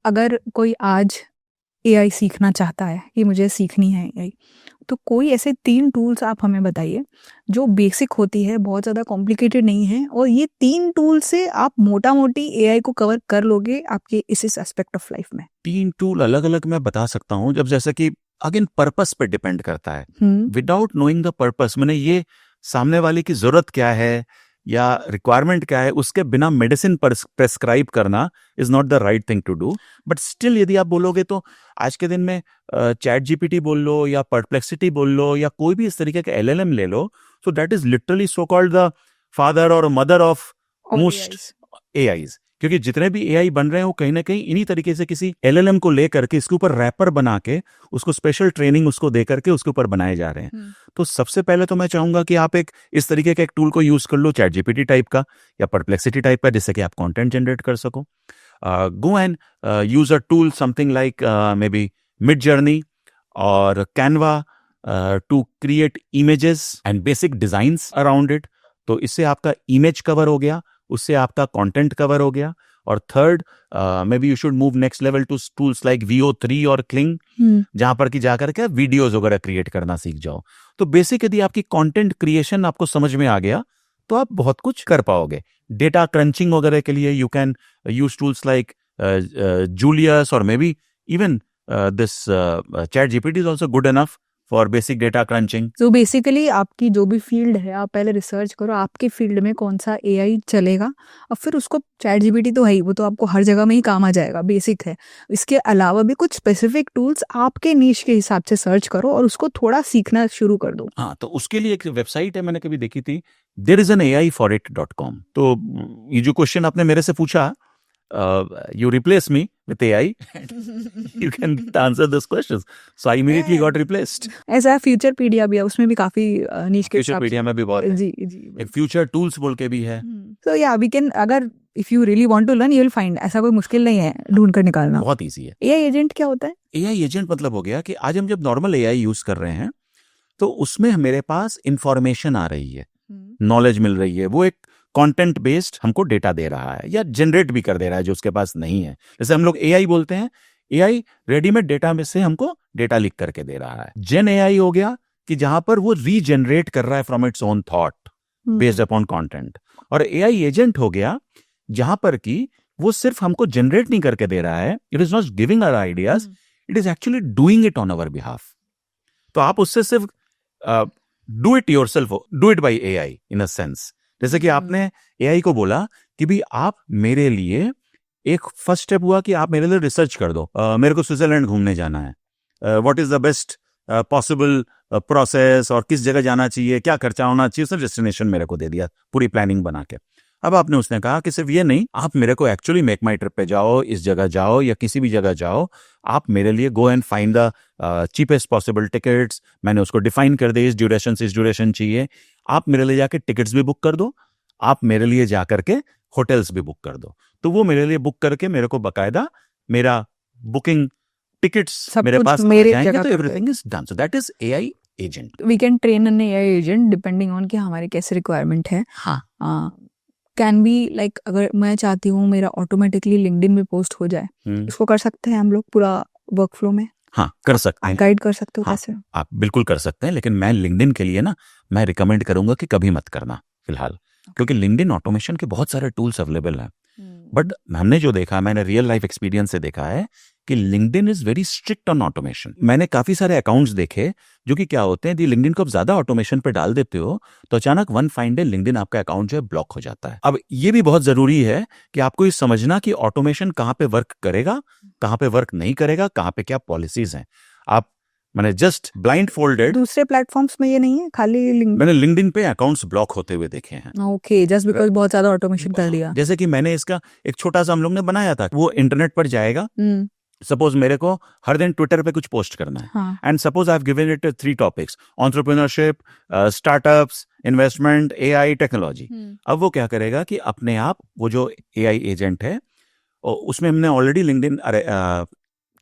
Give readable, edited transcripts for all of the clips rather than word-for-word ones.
अगर कोई आज एआई सीखना चाहता है कि मुझे सीखनी है एआई, तो कोई ऐसे 3 टूल्स आप हमें बताइए जो बेसिक होती है, बहुत ज़्यादा कॉम्प्लिकेटेड नहीं है और ये 3 टूल से आप मोटा-मोटी एआई को कवर कर लोगे आपके इस एस्पेक्ट ऑफ लाइफ में। 3 टूल अलग-अलग मैं बता सकता हूँ, जब जैसा कि अगेन पर्पस पे डिपेंड करता है। विदाउट नोइंग द पर्पस, मैंने ये सामने वाले की जरूरत क्या है या रिक्वायरमेंट क्या है, उसके बिना मेडिसिन प्रेस्क्राइब करना is not the right thing to do. But still यदि आप बोलोगे तो आज के दिन में चैट जीपीटी बोल लो या परप्लेक्सिटी बोल लो या कोई भी इस तरीके का एलएलएम ले लो, so that is literally so called the father और मदर ऑफ मोस्ट एआईज। क्योंकि जितने भी एआई बन रहे हैं वो कहीं ना कहीं इन्हीं तरीके से किसी एलएलएम को लेकर के इसके ऊपर रैपर बना के उसको स्पेशल ट्रेनिंग उसको दे करके उसके ऊपर बनाए जा रहे हैं। तो सबसे पहले तो मैं चाहूंगा कि आप इस तरीके का एक टूल को यूज कर लो, चैट जीपीटी टाइप का या परप्लेक्सिटी टाइप का, जिससे कि आप कंटेंट जनरेट कर सको। Go and use a tool something like maybe Midjourney और Canva to create images and basic designs around it. तो इससे आपका इमेज कवर हो गया, उससे आपका कंटेंट कवर हो गया। और third, may be you should move next level to tools like VO3 और क्लिंग, जहां पर कि जाकर के वीडियोस वगैरह क्रिएट करना सीख जाओ। तो बेसिक यदि आपकी कंटेंट क्रिएशन आपको समझ में आ गया तो आप बहुत कुछ कर पाओगे। डेटा क्रंचिंग वगैरह के लिए you can use tools like Julius और maybe even this ChatGPT is also good enough for basic data crunching. तो बेसिकली आपकी जो भी फील्ड है, आप पहले रिसर्च करो आपके फील्ड में कौन सा एआई चलेगा और फिर उसको, चैट जीपीटी तो है ही, वो तो आपको हर जगह में ही काम आ जाएगा, बेसिक है। इसके अलावा भी कुछ स्पेसिफिक टूल्स आपके नीश के हिसाब से सर्च करो और उसको थोड़ा सीखना शुरू कर दो। हाँ, तो उसके लिए एक वेबसाइट है, मैंने कभी देखी थी, thereisanaIforit.com। तो ये जो क्वेश्चन आपने मेरे से पूछा, you replace me with AI and you can answer those questions. So I immediately got replaced. ऐसा फ्यूचरपीडिया भी है, उसमें भी काफी नीश के हिसाब से। फ्यूचरपीडिया में भी बहुत है। जी जी। एक फ्यूचर टूल्स बोल के भी है। So yeah, we can, अगर if you really want to learn, you will find, ऐसा कोई मुश्किल नहीं है ढूंढ कर निकालना, बहुत इजी है। एआई एजेंट क्या होता है? एआई एजेंट मतलब हो गया कि आज हम जब नॉर्मल एआई यूज कर रहे हैं तो उसमें मेरे पास इंफॉर्मेशन आ रही है, नॉलेज मिल रही है, वो एक कंटेंट बेस्ड हमको डेटा दे रहा है या जनरेट भी कर दे रहा है जो उसके पास नहीं है। जैसे हम लोग एआई बोलते हैं, एआई रेडीमेड डेटा में से हमको डेटा लिख करके दे रहा है। जेन एआई हो गया कि जहां पर वो रीजनरेट कर रहा है from its own thought based upon content. और एआई एजेंट हो गया जहां पर कि वो सिर्फ हमको जनरेट नहीं करके दे रहा है, it is not giving our ideas, it is actually doing it on our behalf. तो आप उससे सिर्फ do it yourself, do it by AI in a sense. जैसे कि आपने एआई को बोला कि भी आप मेरे लिए, एक फर्स्ट स्टेप हुआ कि आप मेरे लिए रिसर्च कर दो, मेरे को स्विट्जरलैंड घूमने जाना है, what is the best possible process और किस जगह जाना चाहिए, क्या खर्चा होना चाहिए, उसने डेस्टिनेशन मेरे को दे दिया पूरी प्लानिंग बना के। अब आपने उसने कहा कि सिर्फ ये नहीं, आप मेरे को एक्चुअली मेक माई ट्रिप पे जाओ, इस जगह जाओ या किसी भी जगह जाओ, आप मेरे लिए go and find the cheapest possible tickets. मैंने उसको डिफाइन कर दी, इस ड्यूरेशन से इस ड्यूरेशन चाहिए, आप मेरे लिए जाके टिकट्स भी बुक कर दो, आप मेरे लिए जाकर के होटल्स भी बुक कर दो। तो वो मेरे लिए बुक करके मेरे को बकायदा मेरा बुकिंग टिकट्स मेरे पास जाएंगे, तो everything is done. So that is AI agent. We can train an AI agent depending on कि हमारे कैसे रिक्वायरमेंट है। हाँ, कैन बी लाइक, अगर मैं चाहती हूँ मेरा ऑटोमेटिकली लिंक्डइन में पोस्ट हो जाए, इसको कर सकते हैं हम लोग पूरा वर्कफ्लो में? हाँ, कर सकते हैं। गाइड कर सकते हो? हाँ, कैसे? आप बिल्कुल कर सकते हैं, लेकिन मैं लिंक्डइन के लिए ना, मैं रिकमेंड करूंगा कि कभी मत करना फिलहाल, क्योंकि लिंक्डइन ऑटोमेशन के बहुत सारे टूल्स अवेलेबल हैं। बट हमने जो देखा, मैंने रियल लाइफ एक्सपीरियंस से देखा है कि LinkedIn is very strict on automation. मैंने काफी सारे अकाउंट्स देखे जो कि क्या होते हैं, लिंक्डइन को आप ज्यादा ऑटोमेशन पे डाल देते हो तो अचानक वन फाइन डे लिंक्डइन आपका अकाउंट जो है ब्लॉक हो जाता है। अब ये भी बहुत जरूरी है कि आपको ये समझना कि ऑटोमेशन कहाँ पे वर्क करेगा, कहाँ पे वर्क नहीं करेगा, कहाँ पे क्या पॉलिसीज हैं। आप मैंने जस्ट ब्लाइंड फोल्डेड, दूसरे प्लेटफॉर्म्स में ये नहीं है, खाली मैंने लिंक्डइन पे अकाउंट्स ब्लॉक होते हुए देखे हैं। ओके, जस्ट बिकॉज बहुत ज्यादा ऑटोमेशन कर दिया। जैसे कि मैंने इसका एक छोटा सा हम लोग ने बनाया था, वो इंटरनेट पर जाएगा, सपोज मेरे को हर दिन ट्विटर पे कुछ पोस्ट करना है, and suppose I have given it 3 topics, entrepreneurship, startups, investment, AI, technology. अब वो क्या करेगा कि अपने आप, वो जो एआई एजेंट है, उसमें हमने already LinkedIn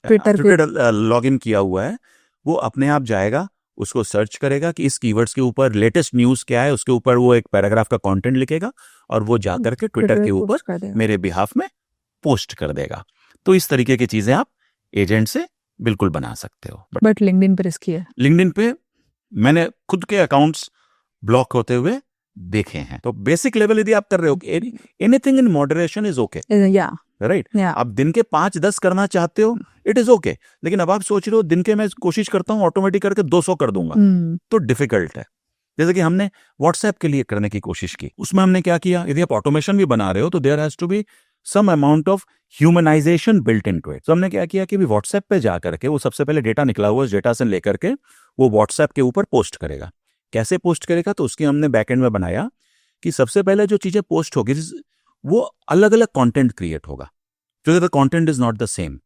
Twitter log in किया हुआ है, वो अपने आप जाएगा, उसको सर्च करेगा कि इस कीवर्ड्स के ऊपर लेटेस्ट न्यूज क्या है, उसके ऊपर वो एक पैराग्राफ का कंटेंट लिखेगा और वो जाकर के ट्विटर के ऊपर मेरे बिहाफ में पोस्ट कर देगा। तो इस तरीके की चीजें आप एजेंट से बिल्कुल बना सकते हो। बट लिंक्डइन पे रिस्की है। लिंक्डइन पे मैंने खुद के अकाउंट्स ब्लॉक होते हुए देखे हैं। तो बेसिक लेवल यदि आप कर रहे हो, anything in moderation is okay, right. आप दिन के 5-10 करना चाहते हो, इट इज ओके। लेकिन अब आप सोच रहे हो दिन के मैं कोशिश करता हूँ ऑटोमेटिक करके 200 कर दूंगा, तो डिफिकल्ट है। जैसे कि हमने व्हाट्सएप के लिए करने की कोशिश की, उसमें हमने क्या किया, यदि आप ऑटोमेशन भी बना रहे हो तो there has to be some amount of humanization built into it. तो हमने क्या किया कि व्हाट्सएप पे जा करके वो सबसे पहले डेटा निकला हुआ, उस डेटा से लेकर के वो व्हाट्सएप के ऊपर पोस्ट करेगा। कैसे पोस्ट करेगा, तो उसकी हमने बैकएंड में बनाया कि सबसे पहले जो चीजें पोस्ट होगी वो अलग अलग कंटेंट क्रिएट होगा, जो the content is not the same,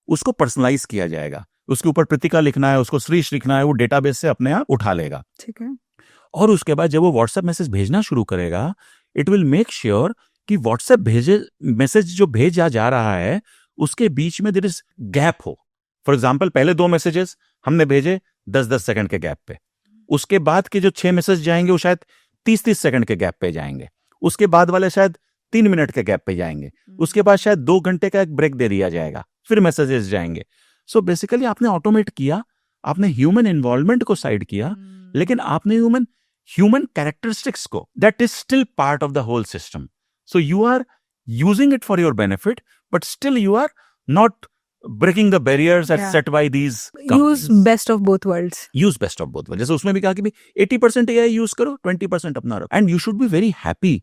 उसको पर्सनलाइज किया जाएगा। उसके ऊपर प्रतिका लिखना है, उसको श्रीश लिखना है, वो डेटाबेस से अपने आप उठा लेगा, ठीक है। और उसके बाद जब वो व्हाट्सएप मैसेज भेजना शुरू करेगा, इट विल मेक श्योर कि व्हाट्सएप मैसेज जो भेजा जा रहा है उसके बीच में देयर इज गैप हो। फॉर एग्जाम्पल, पहले 2 मैसेजेस हमने भेजे 10-10 सेकंड के गैप पे, उसके बाद के जो 6 मैसेज जाएंगे वो शायद 30-30 सेकंड के गैप पे जाएंगे, उसके बाद वाले शायद 3 मिनट के गैप पे जाएंगे, उसके बाद शायद 2 घंटे का एक ब्रेक दे दिया जाएगा, फिर मैसेजेस जाएंगे। सो बेसिकली आपने ऑटोमेट किया, आपने ह्यूमन इन्वॉल्वमेंट को साइड किया, लेकिन आपने ह्यूमन कैरेक्टरिस्टिक्स को, that is still part of the whole system. So you are using it for your benefit, but still you are not breaking the barriers that set by these companies. Use best of both worlds. Use best of both worlds. जैसे उसमें भी कहा कि भी 80% AI use करो, 20% अपना रखो, and you should be very happy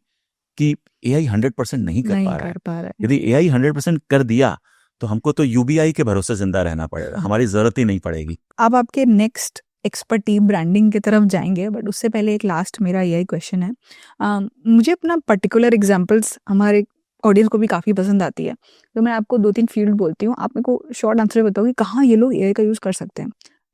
कि AI 100% नहीं कर पा रहा है। यदि AI 100% कर दिया तो हमको तो UBI के भरोसे जिंदा रहना पड़ेगा, हमारी जरूरत ही नहीं पड़ेगी। अब आपके नेक्स्ट एक्सपर्टीज ब्रांडिंग की तरफ जाएंगे, बट उससे पहले एक लास्ट मेरा यही क्वेश्चन है। मुझे अपना पर्टिकुलर एग्जांपल्स हमारे ऑडियंस को भी काफ़ी पसंद आती है, तो मैं आपको 2-3 फील्ड बोलती हूँ, आप मेरे को शॉर्ट आंसर बताओ कि कहाँ ये लोग AI का यूज़ कर सकते हैं।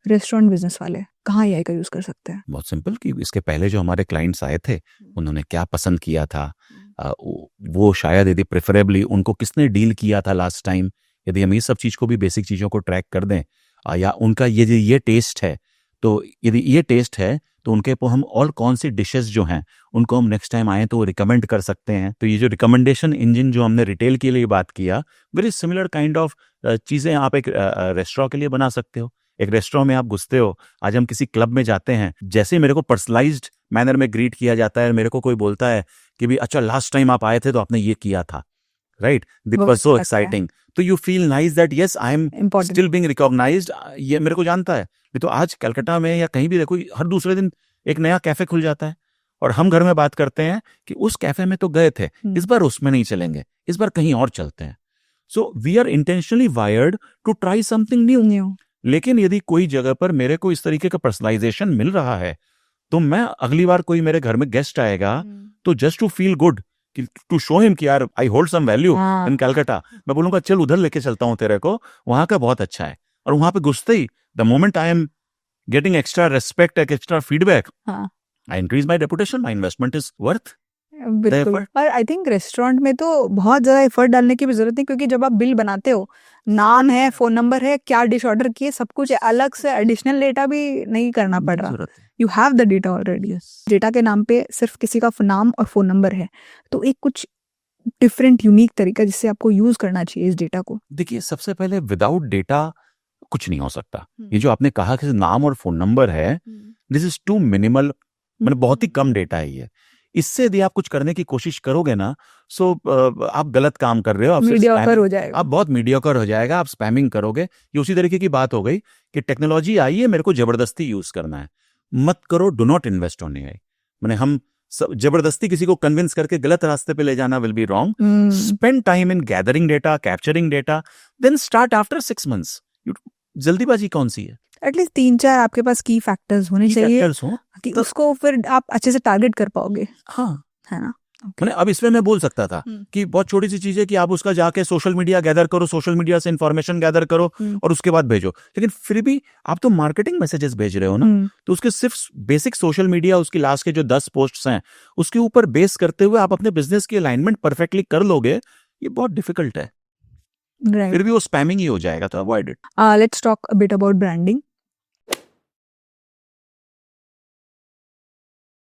रेस्टोरेंट बिजनेस वाले कहाँ AI का यूज़ कर सकते हैं? बहुत सिंपल, कि इसके पहले जो हमारे क्लाइंट्स आए थे उन्होंने क्या पसंद किया था, वो शायद यदि प्रेफरेबली उनको किसने डील किया था लास्ट टाइम, यदि हम ये सब चीज़ को भी, बेसिक चीज़ों को ट्रैक कर दें, या उनका ये टेस्ट है, तो यदि ये टेस्ट है तो उनके पर हम और कौन सी डिशेस जो हैं उनको हम नेक्स्ट टाइम आए तो वो रिकमेंड कर सकते हैं। तो ये जो रिकमेंडेशन इंजन जो हमने रिटेल के लिए बात किया, वेरी सिमिलर काइंड ऑफ चीज़ें आप एक रेस्टोरेंट के लिए बना सकते हो। एक रेस्टोरेंट में आप घुसते हो, आज हम किसी क्लब में जाते हैं, जैसे मेरे को पर्सनलाइज्ड मैनर में ग्रीट किया जाता है, मेरे को कोई बोलता है कि भी अच्छा लास्ट टाइम आप आए थे तो आपने ये किया था, right, that was so exciting, तो you feel nice that yes I am still being recognised, ये मेरे को जानता है। तो आज कलकत्ता में या कहीं भी देखो, हर दूसरे दिन एक नया कैफे खुल जाता है, और हम घर में बात करते हैं कि उस कैफे में तो गए थे, इस बार उसमें नहीं चलेंगे, इस बार कहीं और चलते हैं। So we are intentionally wired to try something new. लेकिन यदि कोई जगह पर मेरे को इस तरीके का पर्सनलाइजेशन मिल रहा है, तो मैं अगली बार कोई मेरे घर में गेस्ट आएगा तो just to feel good, to show him कि यार I hold some value in Calcutta, मैं बोलूंगा चल उधर लेके चलता हूँ तेरे को, वहां का बहुत अच्छा है। और वहां पे घुसते ही the moment I am getting extra respect, extra feedback, I increase my reputation, my investment is worth the effort. और आई थिंक रेस्टोरेंट में तो बहुत ज़्यादा एफर्ट डालने की भी जरूरत नहीं, क्योंकि जब आप बिल बनाते हो, नाम है, फोन नंबर है, क्या डिश ऑर्डर किए, सब कुछ अलग से एडिशनल डेटा भी नहीं करना पड़ रहा, you have the data already. Data के नाम पे सिर्फ किसी का नाम और फोन नंबर है, तो एक कुछ डिफरेंट यूनिक तरीका जिससे आपको यूज करना चाहिए इस डेटा को। देखिए, सबसे पहले विदाउट डेटा कुछ नहीं हो सकता। ये जो आपने कहा कि नाम और फोन नंबर है, दिस इज टू मिनिमल, मतलब बहुत ही कम डेटा है ये। इससे यदि आप कुछ करने की कोशिश करोगे ना, सो आप गलत काम कर रहे हो, मीडियोकर हो जाएगा, आप बहुत मीडियोकर हो जाएगा, आप स्पैमिंग करोगे। ये उसी तरीके की बात हो गई कि टेक्नोलॉजी आई है, मेरे को जबरदस्ती यूज करना है, मत करो, do not invest on AI. मैंने हम जबरदस्ती किसी को कन्विंस करके गलत रास्ते पे ले जाना will be wrong. Spend time in gathering data, capturing data, then start after 6 months। जल्दीबाजी कौन सी है? एटलीस्ट 3-4 आपके पास की फैक्टर्स होने चाहिए कि तो उसको फिर आप अच्छे से टारगेट कर पाओगे। हाँ, है ना। मैंने अब इसमें मैं बोल सकता था कि बहुत छोटी सी चीज है कि आप उसका जाके सोशल मीडिया गैदर करो, सोशल मीडिया से इंफॉर्मेशन गैदर करो और उसके बाद भेजो, लेकिन फिर भी आप तो मार्केटिंग मैसेजेस भेज रहे हो ना, तो उसके सिर्फ बेसिक सोशल मीडिया, उसकी लास्ट के जो 10 पोस्ट्स हैं उसके ऊपर बेस करते हुए आप अपने बिजनेस की अलाइनमेंट परफेक्टली कर लोगे, ये बहुत डिफिकल्ट है। फिर भी वो स्पैमिंग ही हो जाएगा, तो avoid it. Let's talk a bit about branding.